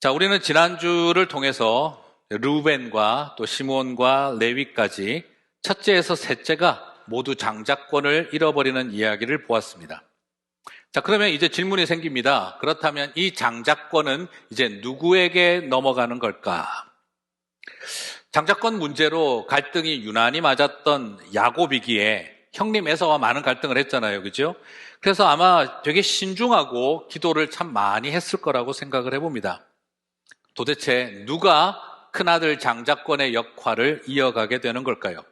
자, 우리는 지난주를 통해서 르우벤과 또 시몬과 레위까지 첫째에서 셋째가 모두 장자권을 잃어버리는 이야기를 보았습니다. 자, 그러면 이제 질문이 생깁니다. 그렇다면 이 장자권은 이제 누구에게 넘어가는 걸까? 장자권 문제로 갈등이 유난히 맞았던 야곱이기에 형님 에서와 많은 갈등을 했잖아요. 그죠? 그래서 아마 되게 신중하고 기도를 참 많이 했을 거라고 생각을 해봅니다. 도대체 누가 큰아들 장자권의 역할을 이어가게 되는 걸까요?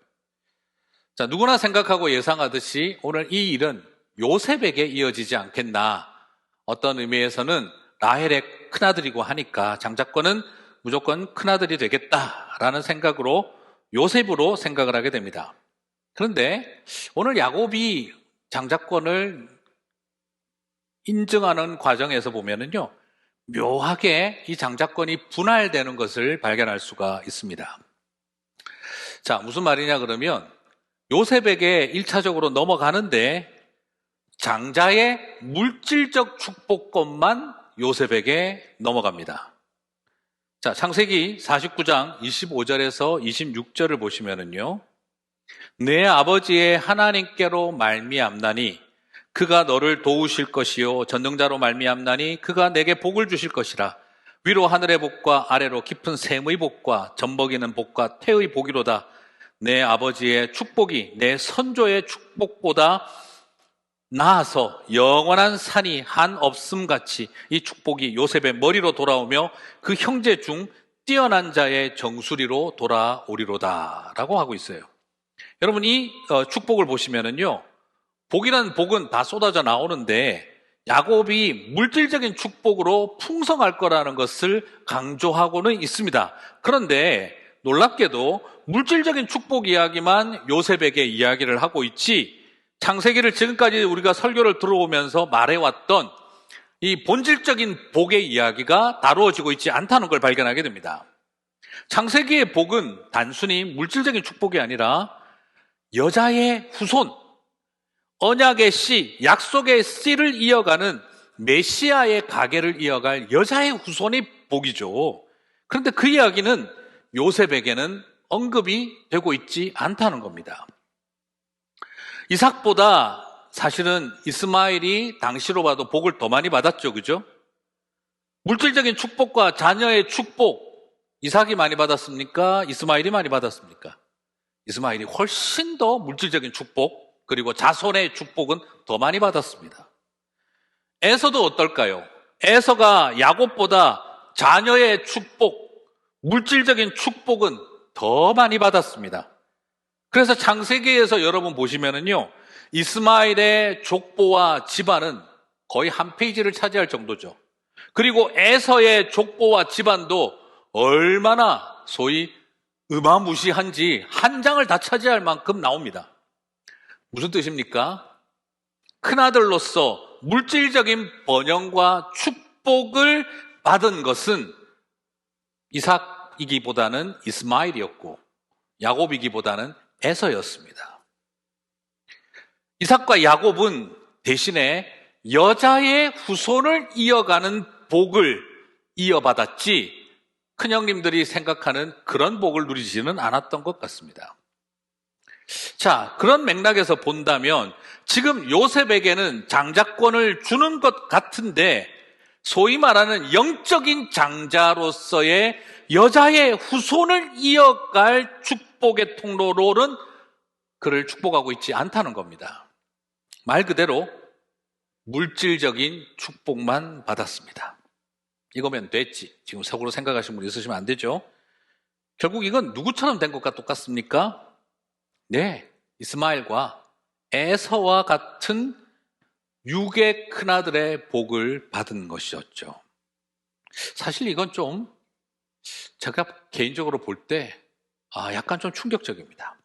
자, 누구나 생각하고 예상하듯이 오늘 이 일은 요셉에게 이어지지 않겠나. 어떤 의미에서는 라헬의 큰아들이고 하니까 장자권은 무조건 큰아들이 되겠다라는 생각으로 요셉으로 생각을 하게 됩니다. 그런데 오늘 야곱이 장자권을 인증하는 과정에서 보면은요, 묘하게 이 장자권이 분할되는 것을 발견할 수가 있습니다. 자, 무슨 말이냐 그러면 요셉에게 1차적으로 넘어가는데 장자의 물질적 축복권만 요셉에게 넘어갑니다. 자, 창세기 49장 25절에서 26절을 보시면은요, 내 아버지의 하나님께로 말미암나니 그가 너를 도우실 것이요 전능자로 말미암나니 그가 내게 복을 주실 것이라. 위로 하늘의 복과 아래로 깊은 샘의 복과 젖먹이는 복과 태의 복이로다. 내 아버지의 축복이 내 선조의 축복보다 나아서 영원한 산이 한 없음같이 이 축복이 요셉의 머리로 돌아오며 그 형제 중 뛰어난 자의 정수리로 돌아오리로다 라고 하고 있어요. 여러분, 이 축복을 보시면은요, 복이라는 복은 다 쏟아져 나오는데 야곱이 물질적인 축복으로 풍성할 거라는 것을 강조하고는 있습니다. 그런데 놀랍게도 물질적인 축복 이야기만 요셉에게 이야기를 하고 있지, 창세기를 지금까지 우리가 설교를 들어오면서 말해왔던 이 본질적인 복의 이야기가 다루어지고 있지 않다는 걸 발견하게 됩니다. 창세기의 복은 단순히 물질적인 축복이 아니라 여자의 후손, 언약의 씨, 약속의 씨를 이어가는 메시아의 가계를 이어갈 여자의 후손이 복이죠. 그런데 그 이야기는 요셉에게는 언급이 되고 있지 않다는 겁니다. 이삭보다 사실은 이스마엘이 당시로 봐도 복을 더 많이 받았죠. 그죠? 물질적인 축복과 자녀의 축복, 이삭이 많이 받았습니까? 이스마엘이 많이 받았습니까? 이스마엘이 훨씬 더 물질적인 축복, 그리고 자손의 축복은 더 많이 받았습니다. 에서도 어떨까요? 에서가 야곱보다 자녀의 축복, 물질적인 축복은 더 많이 받았습니다. 그래서 창세기에서 여러분 보시면은요, 이스마엘의 족보와 집안은 거의 한 페이지를 차지할 정도죠. 그리고 에서의 족보와 집안도 얼마나 소위 어마무시한지 한 장을 다 차지할 만큼 나옵니다. 무슨 뜻입니까? 큰아들로서 물질적인 번영과 축복을 받은 것은 이삭이기보다는 이스마엘이었고 야곱이기보다는 에서였습니다. 이삭과 야곱은 대신에 여자의 후손을 이어가는 복을 이어받았지 큰형님들이 생각하는 그런 복을 누리지는 않았던 것 같습니다. 자, 그런 맥락에서 본다면 지금 요셉에게는 장자권을 주는 것 같은데 소위 말하는 영적인 장자로서의 여자의 후손을 이어갈 축복의 통로로는 그를 축복하고 있지 않다는 겁니다. 말 그대로 물질적인 축복만 받았습니다. 이거면 됐지. 지금 속으로 생각하시는 분 있으시면 안 되죠. 결국 이건 누구처럼 된 것과 똑같습니까? 네, 이스마엘과 에서와 같은 육의 큰아들의 복을 받은 것이었죠. 사실 이건 좀 제가 개인적으로 볼 때 약간 좀 충격적입니다.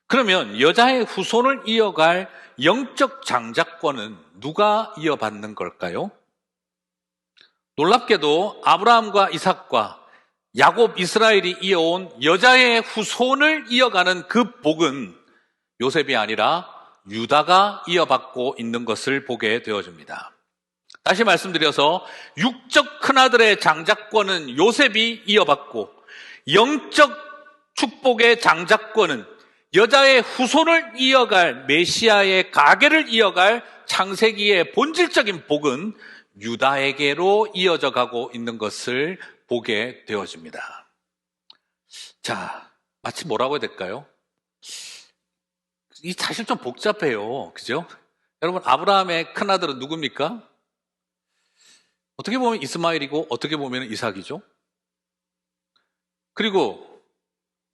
그러면 여자의 후손을 이어갈 영적 장자권은 누가 이어받는 걸까요? 놀랍게도 아브라함과 이삭과 야곱, 이스라엘이 이어온 여자의 후손을 이어가는 그 복은 요셉이 아니라 유다가 이어받고 있는 것을 보게 되어집니다. 다시 말씀드려서 육적 큰아들의 장자권은 요셉이 이어받고 영적 축복의 장자권은 여자의 후손을 이어갈 메시아의 가계를 이어갈 창세기의 본질적인 복은 유다에게로 이어져 가고 있는 것을 보게 되어집니다. 자, 마치 뭐라고 해야 될까요? 이 사실 좀 복잡해요. 그죠? 여러분, 아브라함의 큰아들은 누굽니까? 어떻게 보면 이스마엘이고 어떻게 보면 이삭이죠. 그리고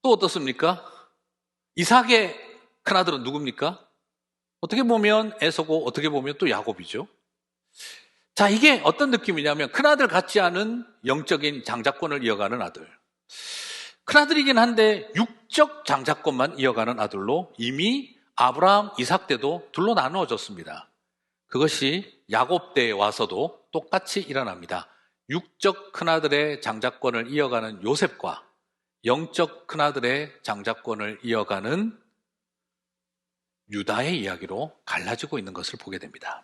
또 어떻습니까? 이삭의 큰아들은 누굽니까? 어떻게 보면 에서고 어떻게 보면 또 야곱이죠. 자, 이게 어떤 느낌이냐면 큰아들 같지 않은 영적인 장자권을 이어가는 아들. 큰아들이긴 한데 육적 장자권만 이어가는 아들로 이미 아브라함, 이삭 때도 둘로 나누어졌습니다. 그것이 야곱 때에 와서도 똑같이 일어납니다. 육적 큰아들의 장자권을 이어가는 요셉과 영적 큰아들의 장자권을 이어가는 유다의 이야기로 갈라지고 있는 것을 보게 됩니다.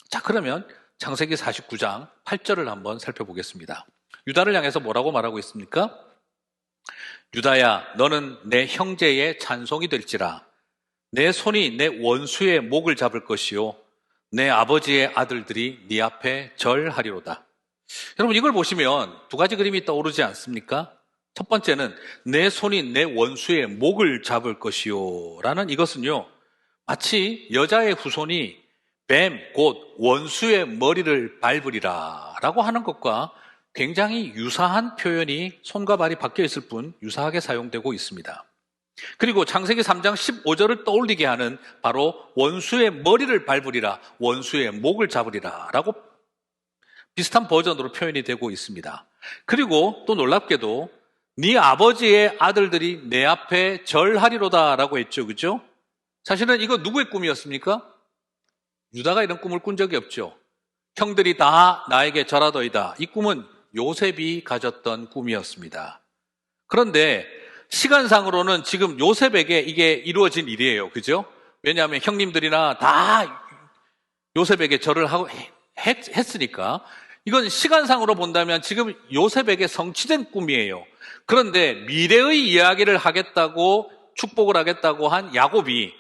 자, 그러면 창세기 49장 8절을 한번 살펴보겠습니다. 유다를 향해서 뭐라고 말하고 있습니까? 유다야, 너는 내 형제의 찬송이 될지라. 내 손이 내 원수의 목을 잡을 것이요 내 아버지의 아들들이 네 앞에 절하리로다. 여러분, 이걸 보시면 두 가지 그림이 떠오르지 않습니까? 첫 번째는 내 손이 내 원수의 목을 잡을 것이요 라는 이것은요, 마치 여자의 후손이 뱀, 곧 원수의 머리를 밟으리라 라고 하는 것과 굉장히 유사한 표현이 손과 발이 바뀌어 있을 뿐 유사하게 사용되고 있습니다. 그리고 창세기 3장 15절을 떠올리게 하는 바로 원수의 머리를 밟으리라, 원수의 목을 잡으리라 라고 비슷한 버전으로 표현이 되고 있습니다. 그리고 또 놀랍게도 네 아버지의 아들들이 내 앞에 절하리로다 라고 했죠. 그죠? 사실은 이거 누구의 꿈이었습니까? 유다가 이런 꿈을 꾼 적이 없죠. 형들이 다 나에게 절하더이다. 이 꿈은 요셉이 가졌던 꿈이었습니다. 그런데 시간상으로는 지금 요셉에게 이게 이루어진 일이에요. 그죠? 왜냐하면 형님들이나 다 요셉에게 절을 하고 했으니까 이건 시간상으로 본다면 지금 요셉에게 성취된 꿈이에요. 그런데 미래의 이야기를 하겠다고 축복을 하겠다고 한 야곱이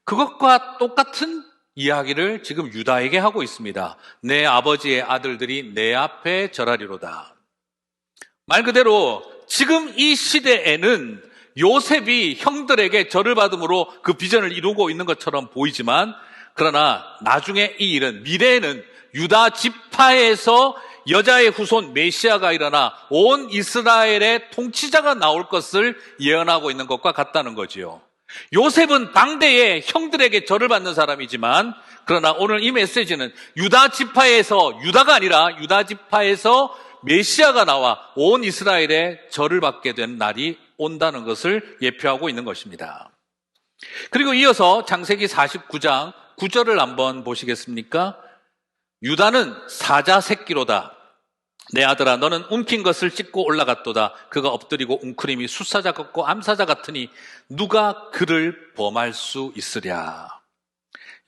그것과 똑같은 이야기를 지금 유다에게 하고 있습니다. 내 아버지의 아들들이 내 앞에 절하리로다. 말 그대로 지금 이 시대에는 요셉이 형들에게 절을 받음으로 그 비전을 이루고 있는 것처럼 보이지만, 그러나 나중에 이 일은, 미래에는 유다 지파에서 여자의 후손 메시아가 일어나 온 이스라엘의 통치자가 나올 것을 예언하고 있는 것과 같다는 거지요. 요셉은 당대에 형들에게 절을 받는 사람이지만, 그러나 오늘 이 메시지는 유다 지파에서, 유다가 아니라 유다 지파에서 메시아가 나와 온 이스라엘에 절을 받게 된 날이 온다는 것을 예표하고 있는 것입니다. 그리고 이어서 창세기 49장 9절을 한번 보시겠습니까? 유다는 사자 새끼로다. 내 아들아, 너는 움킨 것을 찢고 올라갔도다. 그가 엎드리고 웅크림이 숫사자 같고 암사자 같으니 누가 그를 범할 수 있으랴.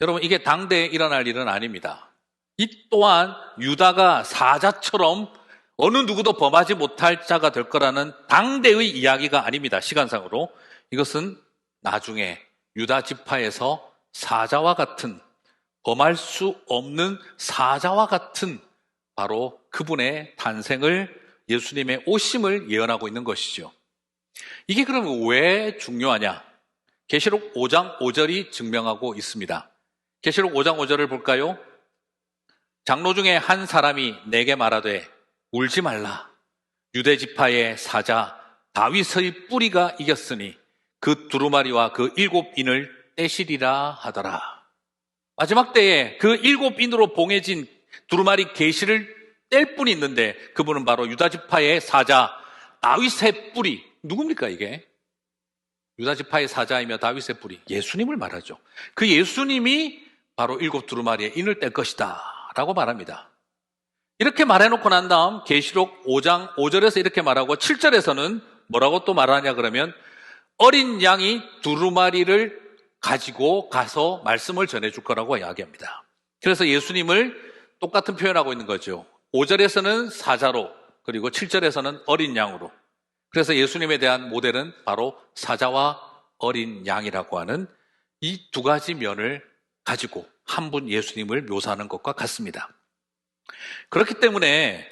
여러분, 이게 당대에 일어날 일은 아닙니다. 이 또한 유다가 사자처럼 어느 누구도 범하지 못할 자가 될 거라는 당대의 이야기가 아닙니다. 시간상으로. 이것은 나중에 유다 지파에서 사자와 같은, 범할 수 없는 사자와 같은 바로 그분의 탄생을, 예수님의 오심을 예언하고 있는 것이죠. 이게 그러면 왜 중요하냐? 계시록 5장 5절이 증명하고 있습니다. 계시록 5장 5절을 볼까요? 장로 중에 한 사람이 내게 말하되 울지 말라. 유대 지파의 사자 다윗의 뿌리가 이겼으니 그 두루마리와 그 7인을 떼시리라 하더라. 마지막 때에 그 7인으로 봉해진 두루마리 계시를 뗄 분이 있는데 그분은 바로 유다 지파의 사자 다윗의 뿌리. 누굽니까 이게? 유다 지파의 사자이며 다윗의 뿌리, 예수님을 말하죠. 그 예수님이 바로 7 두루마리의 인을 뗄 것이다 라고 말합니다. 이렇게 말해놓고 난 다음 계시록 5장 5절에서 이렇게 말하고 7절에서는 뭐라고 또 말하냐 그러면 어린 양이 두루마리를 가지고 가서 말씀을 전해줄 거라고 이야기합니다. 그래서 예수님을 똑같은 표현하고 있는 거죠. 5절에서는 사자로, 그리고 7절에서는 어린 양으로. 그래서 예수님에 대한 모델은 바로 사자와 어린 양이라고 하는 이 두 가지 면을 가지고 한 분 예수님을 묘사하는 것과 같습니다. 그렇기 때문에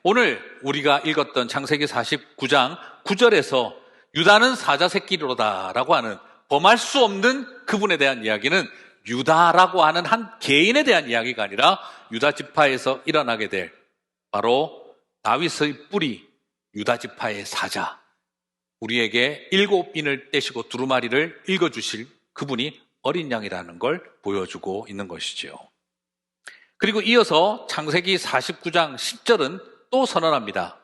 오늘 우리가 읽었던 창세기 49장 9절에서 유다는 사자 새끼로다라고 하는 범할 수 없는 그분에 대한 이야기는 유다라고 하는 한 개인에 대한 이야기가 아니라 유다 지파에서 일어나게 될 바로 다윗의 뿌리, 유다 지파의 사자, 우리에게 7인을 떼시고 두루마리를 읽어주실 그분이 어린 양이라는 걸 보여주고 있는 것이죠. 그리고 이어서 창세기 49장 10절은 또 선언합니다.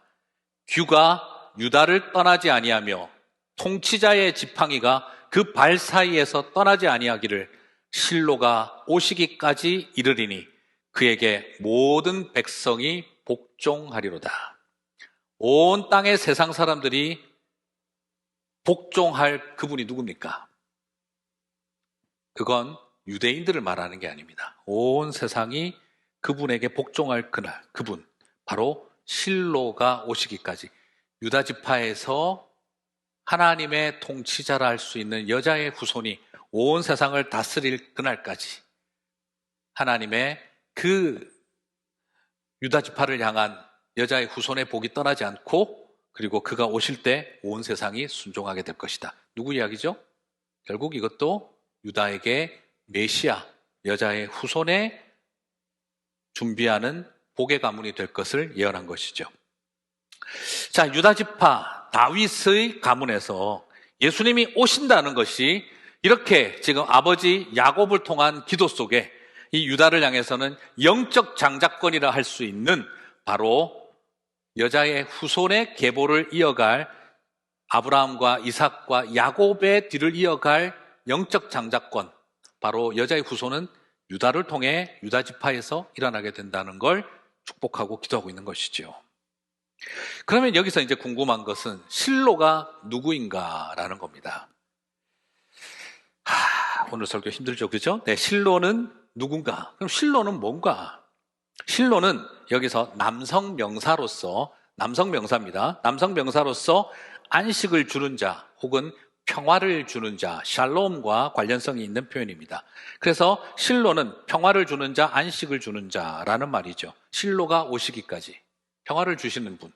규가 유다를 떠나지 아니하며 통치자의 지팡이가 그 발 사이에서 떠나지 아니하기를 실로가 오시기까지 이르리니 그에게 모든 백성이 복종하리로다. 온 땅의 세상 사람들이 복종할 그분이 누굽니까? 그건 유대인들을 말하는 게 아닙니다. 온 세상이 그분에게 복종할 그날, 그분 바로 실로가 오시기까지 유다 지파에서 하나님의 통치자라 할 수 있는 여자의 후손이 온 세상을 다스릴 그날까지 하나님의 그 유다 지파를 향한 여자의 후손의 복이 떠나지 않고 그리고 그가 오실 때 온 세상이 순종하게 될 것이다. 누구 이야기죠? 결국 이것도 유다에게 메시아, 여자의 후손에 준비하는 복의 가문이 될 것을 예언한 것이죠. 자, 유다 지파 다윗의 가문에서 예수님이 오신다는 것이 이렇게 지금 아버지 야곱을 통한 기도 속에 이 유다를 향해서는 영적 장자권이라 할 수 있는 바로 여자의 후손의 계보를 이어갈 아브라함과 이삭과 야곱의 뒤를 이어갈 영적 장자권, 바로 여자의 후손은 유다를 통해 유다 지파에서 일어나게 된다는 걸 축복하고 기도하고 있는 것이죠. 그러면 여기서 이제 궁금한 것은 실로가 누구인가라는 겁니다. 오늘 설교 힘들죠, 그죠? 네, 실로는 누군가? 그럼 실로는 뭔가? 실로는 여기서 남성 명사입니다. 남성 명사로서 안식을 주는 자 혹은 평화를 주는 자, 샬롬과 관련성이 있는 표현입니다. 그래서 실로는 평화를 주는 자, 안식을 주는 자라는 말이죠. 실로가 오시기까지 평화를 주시는 분,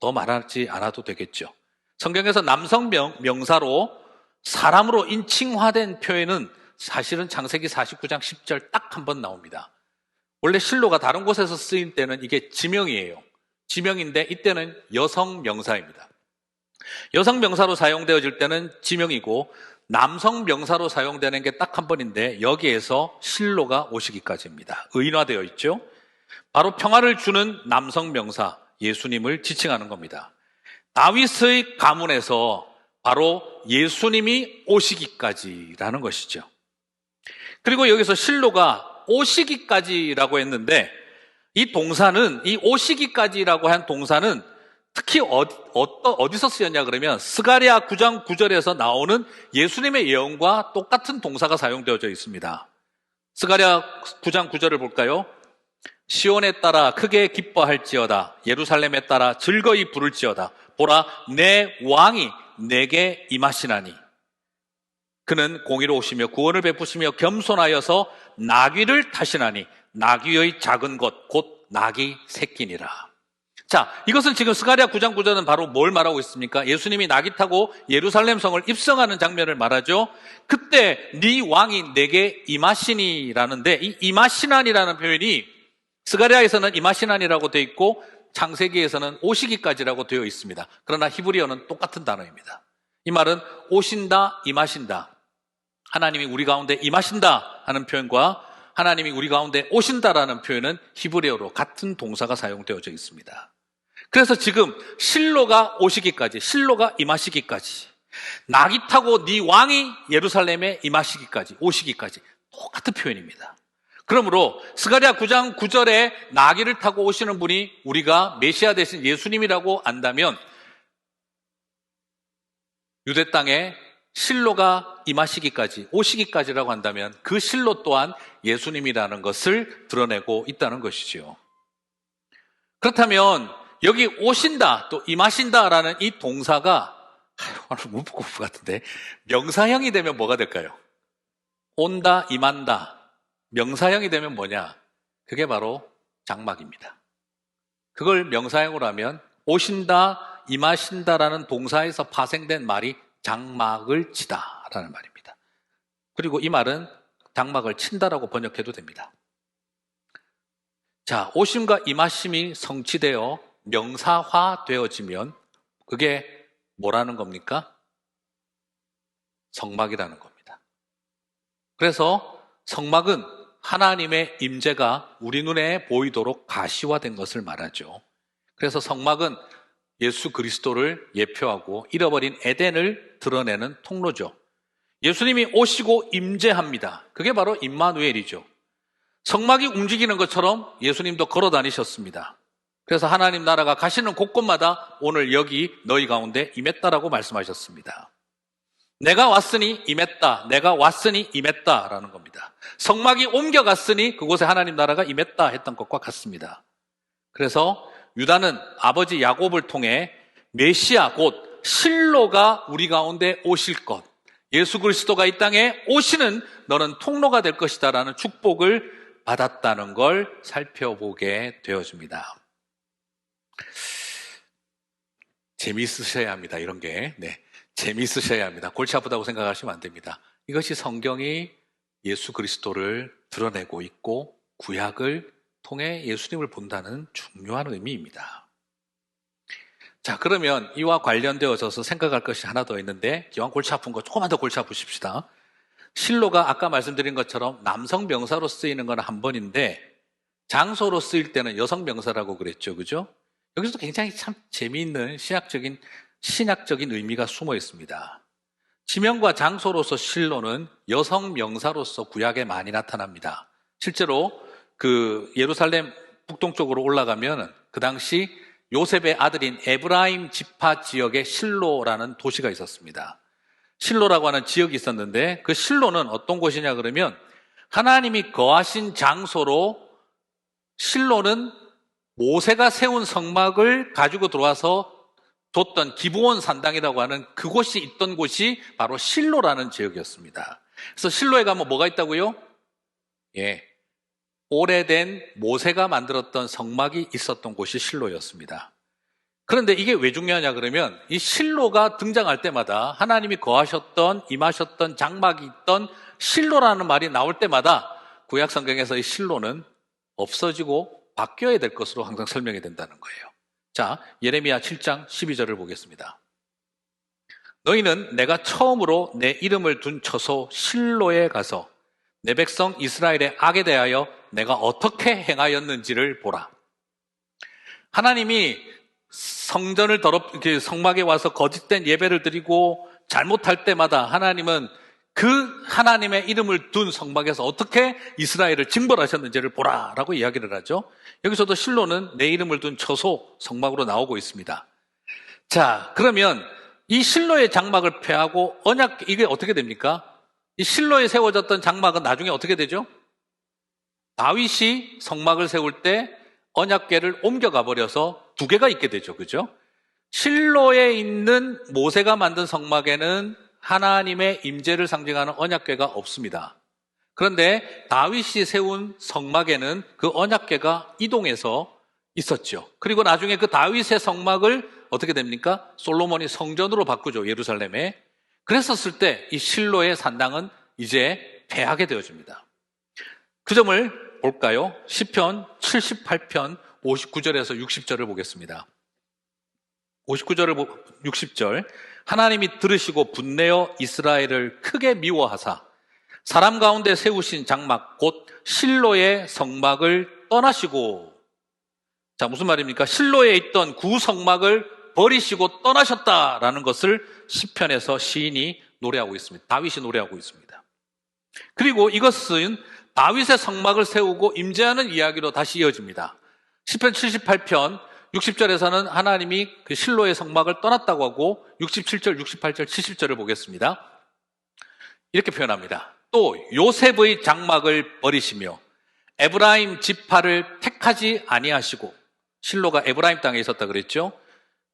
더 말하지 않아도 되겠죠. 성경에서 남성 명사로 사람으로 인칭화된 표현은 사실은 창세기 49장 10절 딱 한 번 나옵니다. 원래 실로가 다른 곳에서 쓰일 때는 이게 지명이에요. 지명인데 이때는 여성 명사입니다. 여성 명사로 사용되어질 때는 지명이고 남성 명사로 사용되는 게 딱 한 번인데 여기에서 실로가 오시기까지입니다. 의인화되어 있죠. 바로 평화를 주는 남성 명사 예수님을 지칭하는 겁니다. 다윗의 가문에서 바로 예수님이 오시기까지라는 것이죠. 그리고 여기서 실로가 오시기까지라고 했는데 이 동사는, 이 오시기까지라고 한 동사는 특히 어디서 쓰였냐 그러면 스가랴 9장 9절에서 나오는 예수님의 예언과 똑같은 동사가 사용되어져 있습니다. 스가랴 9장 9절을 볼까요? 시온에 따라 크게 기뻐할지어다. 예루살렘에 따라 즐거이 부를지어다. 보라, 내 왕이 내게 임하시나니 그는 공의로 오시며 구원을 베푸시며 겸손하여서 나귀를 타시나니 나귀의 작은 것 곧 나귀 새끼니라. 자, 이것은 지금 스가랴 9장 9절은 바로 뭘 말하고 있습니까? 예수님이 나귀 타고 예루살렘 성을 입성하는 장면을 말하죠. 그때 네 왕이 내게 임하시니라는데 이 임하시나니라는 표현이 스가랴에서는 임하시나니라고 되어 있고 창세기에서는 오시기까지라고 되어 있습니다. 그러나 히브리어는 똑같은 단어입니다. 이 말은 오신다, 임하신다. 하나님이 우리 가운데 임하신다 하는 표현과 하나님이 우리 가운데 오신다라는 표현은 히브리어로 같은 동사가 사용되어져 있습니다. 그래서 지금 실로가 오시기까지, 실로가 임하시기까지, 나귀 타고 네 왕이 예루살렘에 임하시기까지, 오시기까지 똑같은 표현입니다. 그러므로 스가랴 9장 9절에 나귀를 타고 오시는 분이 우리가 메시아 대신 예수님이라고 안다면 유대 땅에 실로가 임하시기까지, 오시기까지라고 한다면 그 실로 또한 예수님이라는 것을 드러내고 있다는 것이지요. 그렇다면 여기 오신다, 또 임하신다라는 이 동사가 오늘 문법공부 같은데 명사형이 되면 뭐가 될까요? 온다, 임한다. 명사형이 되면 뭐냐? 그게 바로 장막입니다. 그걸 명사형으로 하면 오신다, 임하신다라는 동사에서 파생된 말이 장막을 치다라는 말입니다. 그리고 이 말은 장막을 친다라고 번역해도 됩니다. 자, 오심과 임하심이 성취되어 명사화되어지면 그게 뭐라는 겁니까? 성막이라는 겁니다. 그래서 성막은 하나님의 임재가 우리 눈에 보이도록 가시화된 것을 말하죠. 그래서 성막은 예수 그리스도를 예표하고 잃어버린 에덴을 드러내는 통로죠. 예수님이 오시고 임재합니다. 그게 바로 임마누엘이죠. 성막이 움직이는 것처럼 예수님도 걸어 다니셨습니다. 그래서 하나님 나라가 가시는 곳곳마다 오늘 여기 너희 가운데 임했다라고 말씀하셨습니다. 내가 왔으니 임했다, 내가 왔으니 임했다라는 겁니다. 성막이 옮겨갔으니 그곳에 하나님 나라가 임했다 했던 것과 같습니다. 그래서 유다는 아버지 야곱을 통해 메시아 곧 실로가 우리 가운데 오실 것, 예수 그리스도가 이 땅에 오시는 너는 통로가 될 것이다 라는 축복을 받았다는 걸 살펴보게 되어집니다. 재미있으셔야 합니다. 이런 게. 네, 재미있으셔야 합니다. 골치 아프다고 생각하시면 안 됩니다. 이것이 성경이 예수 그리스도를 드러내고 있고 구약을 통해 예수님을 본다는 중요한 의미입니다. 자, 그러면 이와 관련되어져서 생각할 것이 하나 더 있는데 기왕 골치 아픈 거 조금만 더 골치 아프십시다. 실로가 아까 말씀드린 것처럼 남성 명사로 쓰이는 건 한 번인데 장소로 쓰일 때는 여성 명사라고 그랬죠. 그죠? 여기서도 굉장히 참 재미있는 신학적인 의미가 숨어 있습니다. 지명과 장소로서 실로는 여성 명사로서 구약에 많이 나타납니다. 실제로 그 예루살렘 북동쪽으로 올라가면 그 당시 요셉의 아들인 에브라임 지파 지역에 실로라는 도시가 있었습니다. 실로라고 하는 지역이 있었는데 그 실로는 어떤 곳이냐 그러면 하나님이 거하신 장소로 실로는 모세가 세운 성막을 가지고 들어와서 뒀던 기브온 산당이라고 하는 그곳이 있던 곳이 바로 실로라는 지역이었습니다. 그래서 실로에 가면 뭐가 있다고요? 예, 오래된 모세가 만들었던 성막이 있었던 곳이 실로였습니다. 그런데 이게 왜 중요하냐 그러면 이 실로가 등장할 때마다 하나님이 거하셨던 임하셨던 장막이 있던 실로라는 말이 나올 때마다 구약 성경에서 이 실로는 없어지고 바뀌어야 될 것으로 항상 설명이 된다는 거예요. 자, 예레미야 7장 12절을 보겠습니다. 너희는 내가 처음으로 내 이름을 둔 처소 실로에 가서 내 백성 이스라엘의 악에 대하여 내가 어떻게 행하였는지를 보라. 하나님이 성전을 성막에 와서 거짓된 예배를 드리고 잘못할 때마다 하나님은 그 하나님의 이름을 둔 성막에서 어떻게 이스라엘을 징벌하셨는지를 보라라고 이야기를 하죠. 여기서도 실로는 내 이름을 둔 처소 성막으로 나오고 있습니다. 자, 그러면 이 실로의 장막을 폐하고 언약, 이게 어떻게 됩니까? 이 실로에 세워졌던 장막은 나중에 어떻게 되죠? 다윗이 성막을 세울 때 언약궤를 옮겨가 버려서 두 개가 있게 되죠. 그죠? 실로에 있는 모세가 만든 성막에는 하나님의 임재를 상징하는 언약궤가 없습니다. 그런데 다윗이 세운 성막에는 그 언약궤가 이동해서 있었죠. 그리고 나중에 그 다윗의 성막을 어떻게 됩니까? 솔로몬이 성전으로 바꾸죠. 예루살렘에. 그랬었을 때 이 실로의 산당은 이제 폐하게 되어집니다. 그 점을 볼까요? 시편 78편 59절에서 60절을 보겠습니다. 59절을 60절. 하나님이 들으시고 분내어 이스라엘을 크게 미워하사 사람 가운데 세우신 장막 곧 실로의 성막을 떠나시고. 자, 무슨 말입니까? 실로에 있던 구성막을 버리시고 떠나셨다라는 것을 시편에서 시인이 노래하고 있습니다. 다윗이 노래하고 있습니다. 그리고 이것은 다윗의 성막을 세우고 임재하는 이야기로 다시 이어집니다. 시편 78편 60절에서는 하나님이 그 실로의 성막을 떠났다고 하고 67절, 68절, 70절을 보겠습니다. 이렇게 표현합니다. 또 요셉의 장막을 버리시며 에브라임 지파를 택하지 아니하시고, 실로가 에브라임 땅에 있었다 그랬죠.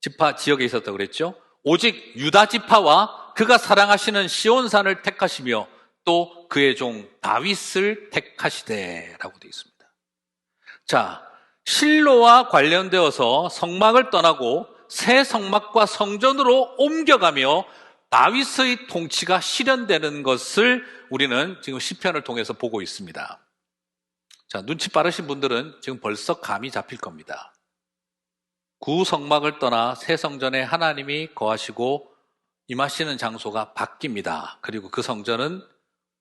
지파 지역에 있었다 그랬죠. 오직 유다 지파와 그가 사랑하시는 시온산을 택하시며 또 그의 종 다윗을 택하시되라고 되어 있습니다. 자, 실로와 관련되어서 성막을 떠나고 새 성막과 성전으로 옮겨가며 다윗의 통치가 실현되는 것을 우리는 지금 시편을 통해서 보고 있습니다. 자, 눈치 빠르신 분들은 지금 벌써 감이 잡힐 겁니다. 구성막을 떠나 새 성전에 하나님이 거하시고 임하시는 장소가 바뀝니다. 그리고 그 성전은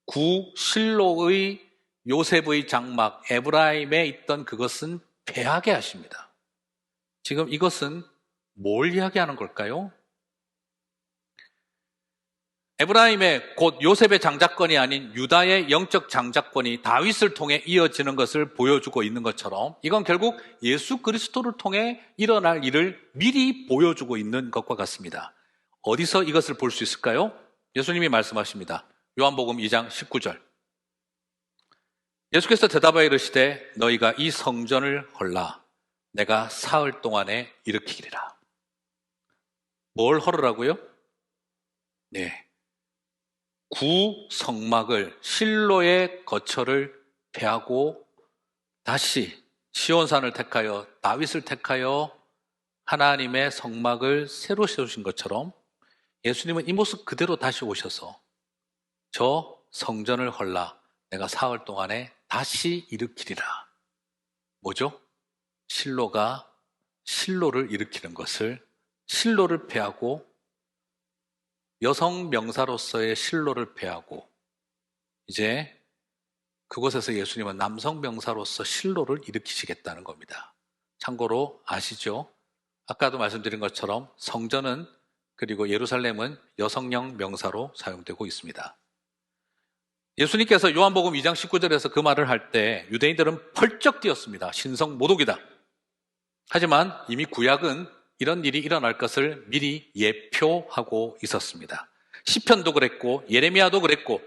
구실로의 요셉의 장막 에브라임에 있던 그것은 패하게 하십니다. 지금 이것은 뭘 이야기하는 걸까요? 에브라임의 곧 요셉의 장자권이 아닌 유다의 영적 장자권이 다윗을 통해 이어지는 것을 보여주고 있는 것처럼 이건 결국 예수 그리스도를 통해 일어날 일을 미리 보여주고 있는 것과 같습니다. 어디서 이것을 볼 수 있을까요? 예수님이 말씀하십니다. 요한복음 2장 19절. 예수께서 대답하여 이르시되 너희가 이 성전을 헐라 내가 사흘 동안에 일으키리라. 뭘 헐으라고요? 네. 구성막을 실로의 거처를 패하고 다시 시온산을 택하여 다윗을 택하여 하나님의 성막을 새로 세우신 것처럼 예수님은 이 모습 그대로 다시 오셔서 저 성전을 헐라 내가 사흘 동안에 다시 일으키리라. 뭐죠? 실로가 실로를 일으키는 것을, 실로를 패하고 여성 명사로서의 실로를 패하고 이제 그곳에서 예수님은 남성 명사로서 실로를 일으키시겠다는 겁니다. 참고로 아시죠? 아까도 말씀드린 것처럼 성전은 그리고 예루살렘은 여성형 명사로 사용되고 있습니다. 예수님께서 요한복음 2장 19절에서 그 말을 할 때 유대인들은 펄쩍 뛰었습니다. 신성 모독이다. 하지만 이미 구약은 이런 일이 일어날 것을 미리 예표하고 있었습니다. 시편도 그랬고 예레미야도 그랬고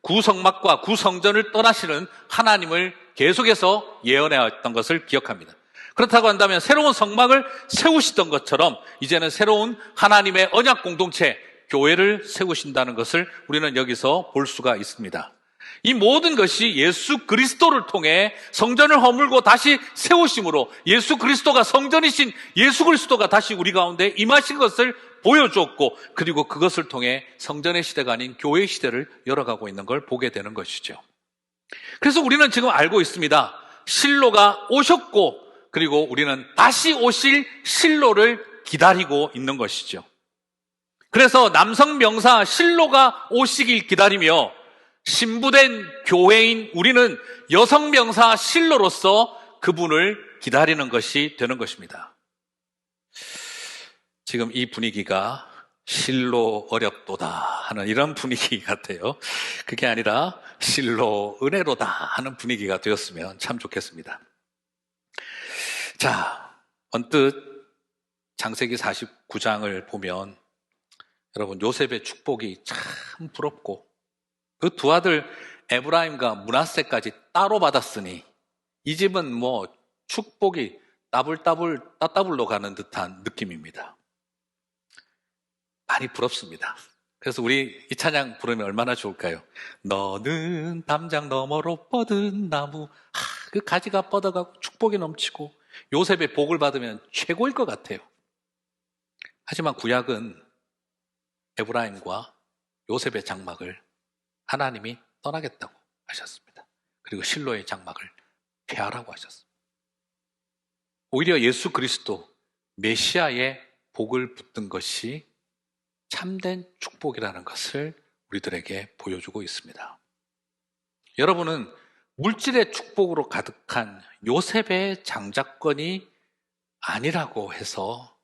구성막과 구성전을 떠나시는 하나님을 계속해서 예언해왔던 것을 기억합니다. 그렇다고 한다면 새로운 성막을 세우시던 것처럼 이제는 새로운 하나님의 언약 공동체, 교회를 세우신다는 것을 우리는 여기서 볼 수가 있습니다. 이 모든 것이 예수 그리스도를 통해 성전을 허물고 다시 세우심으로 예수 그리스도가 성전이신 예수 그리스도가 다시 우리 가운데 임하신 것을 보여주었고 그리고 그것을 통해 성전의 시대가 아닌 교회의 시대를 열어가고 있는 걸 보게 되는 것이죠. 그래서 우리는 지금 알고 있습니다. 실로가 오셨고 그리고 우리는 다시 오실 실로를 기다리고 있는 것이죠. 그래서 남성 명사 실로가 오시길 기다리며 신부된 교회인 우리는 여성 명사 실로로서 그분을 기다리는 것이 되는 것입니다. 지금 이 분위기가 실로 어렵도다 하는 이런 분위기 같아요. 그게 아니라 실로 은혜로다 하는 분위기가 되었으면 참 좋겠습니다. 자, 언뜻 창세기 49장을 보면 여러분 요셉의 축복이 참 부럽고 그 두 아들 에브라임과 므낫세까지 따로 받았으니 이 집은 뭐 축복이 따블로 가는 듯한 느낌입니다. 많이 부럽습니다. 그래서 우리 이 찬양 부르면 얼마나 좋을까요? 너는 담장 너머로 뻗은 나무, 그 가지가 뻗어가고 축복이 넘치고 요셉의 복을 받으면 최고일 것 같아요. 하지만 구약은 에브라임과 요셉의 장막을 하나님이 떠나겠다고 하셨습니다. 그리고 실로의 장막을 폐하라고 하셨습니다. 오히려 예수 그리스도 메시아의 복을 붙든 것이 참된 축복이라는 것을 우리들에게 보여주고 있습니다. 여러분은 물질의 축복으로 가득한 요셉의 장자권이 아니라고 해서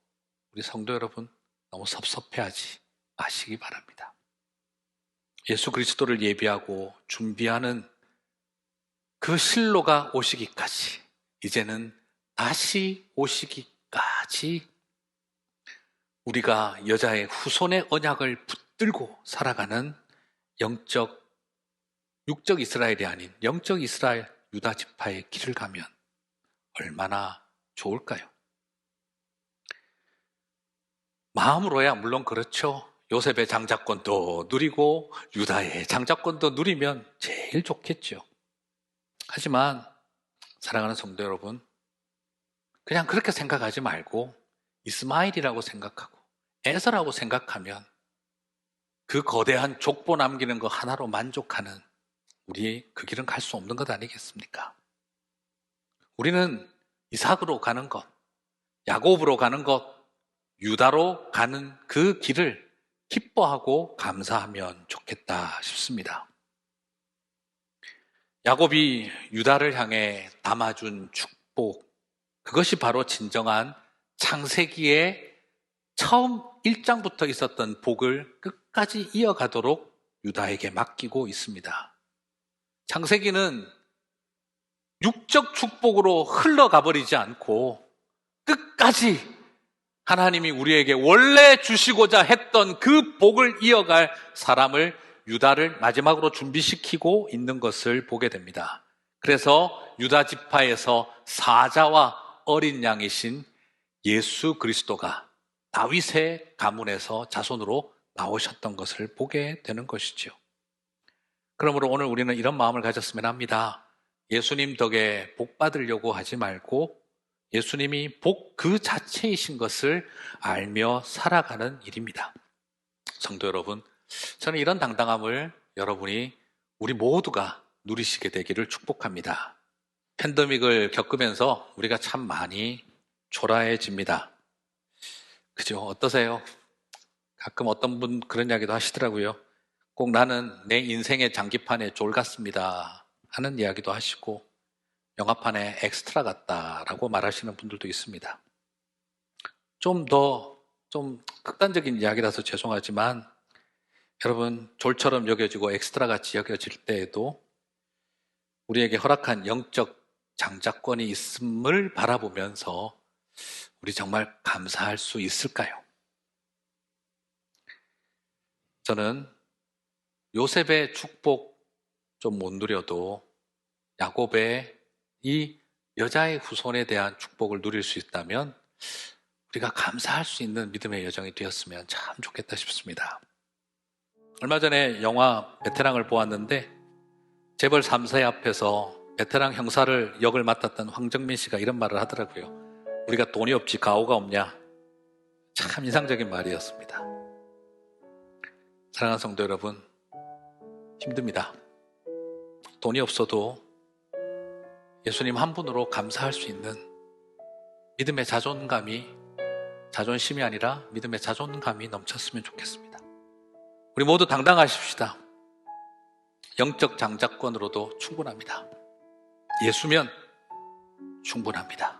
우리 성도 여러분 너무 섭섭해하지 마시기 바랍니다. 예수 그리스도를 예비하고 준비하는 그 실로가 오시기까지 이제는 다시 오시기까지 우리가 여자의 후손의 언약을 붙들고 살아가는 육적 이스라엘이 아닌 영적 이스라엘 유다 지파의 길을 가면 얼마나 좋을까요? 마음으로야 물론 그렇죠. 요셉의 장자권도 누리고 유다의 장자권도 누리면 제일 좋겠죠. 하지만 사랑하는 성도 여러분, 그냥 그렇게 생각하지 말고 이스마엘이라고 생각하고 에서라고 생각하면 그 거대한 족보 남기는 거 하나로 만족하는 우리 그 길은 갈 수 없는 것 아니겠습니까? 우리는 이삭으로 가는 것, 야곱으로 가는 것, 유다로 가는 그 길을 기뻐하고 감사하면 좋겠다 싶습니다. 야곱이 유다를 향해 담아준 축복, 그것이 바로 진정한 창세기의 처음 1장부터 있었던 복을 끝까지 이어가도록 유다에게 맡기고 있습니다. 창세기는 육적 축복으로 흘러가 버리지 않고 끝까지 하나님이 우리에게 원래 주시고자 했던 그 복을 이어갈 사람을 유다를 마지막으로 준비시키고 있는 것을 보게 됩니다. 그래서 유다 지파에서 사자와 어린 양이신 예수 그리스도가 다윗의 가문에서 자손으로 나오셨던 것을 보게 되는 것이죠. 그러므로 오늘 우리는 이런 마음을 가졌으면 합니다. 예수님 덕에 복 받으려고 하지 말고 예수님이 복 그 자체이신 것을 알며 살아가는 일입니다. 성도 여러분, 저는 이런 당당함을 여러분이 우리 모두가 누리시게 되기를 축복합니다. 팬데믹을 겪으면서 우리가 참 많이 초라해집니다. 그죠? 어떠세요? 가끔 어떤 분 그런 이야기도 하시더라고요. 꼭 나는 내 인생의 장기판에 졸 같습니다 하는 이야기도 하시고 영화판에 엑스트라 같다라고 말하시는 분들도 있습니다. 좀 극단적인 이야기라서 죄송하지만 여러분, 졸처럼 여겨지고 엑스트라 같이 여겨질 때에도 우리에게 허락한 영적 장자권이 있음을 바라보면서 우리 정말 감사할 수 있을까요? 저는 요셉의 축복 좀 못 누려도 야곱의 이 여자의 후손에 대한 축복을 누릴 수 있다면 우리가 감사할 수 있는 믿음의 여정이 되었으면 참 좋겠다 싶습니다. 얼마 전에 영화 베테랑을 보았는데 재벌 3세 앞에서 베테랑 형사를 역을 맡았던 황정민 씨가 이런 말을 하더라고요. 우리가 돈이 없지 가오가 없냐. 참 인상적인 말이었습니다. 사랑하는 성도 여러분, 힘듭니다. 돈이 없어도 예수님 한 분으로 감사할 수 있는 믿음의 자존심이 아니라 믿음의 자존감이 넘쳤으면 좋겠습니다. 우리 모두 당당하십시다. 영적 장자권으로도 충분합니다. 예수면 충분합니다.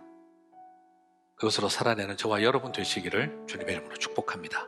그것으로 살아내는 저와 여러분 되시기를 주님의 이름으로 축복합니다.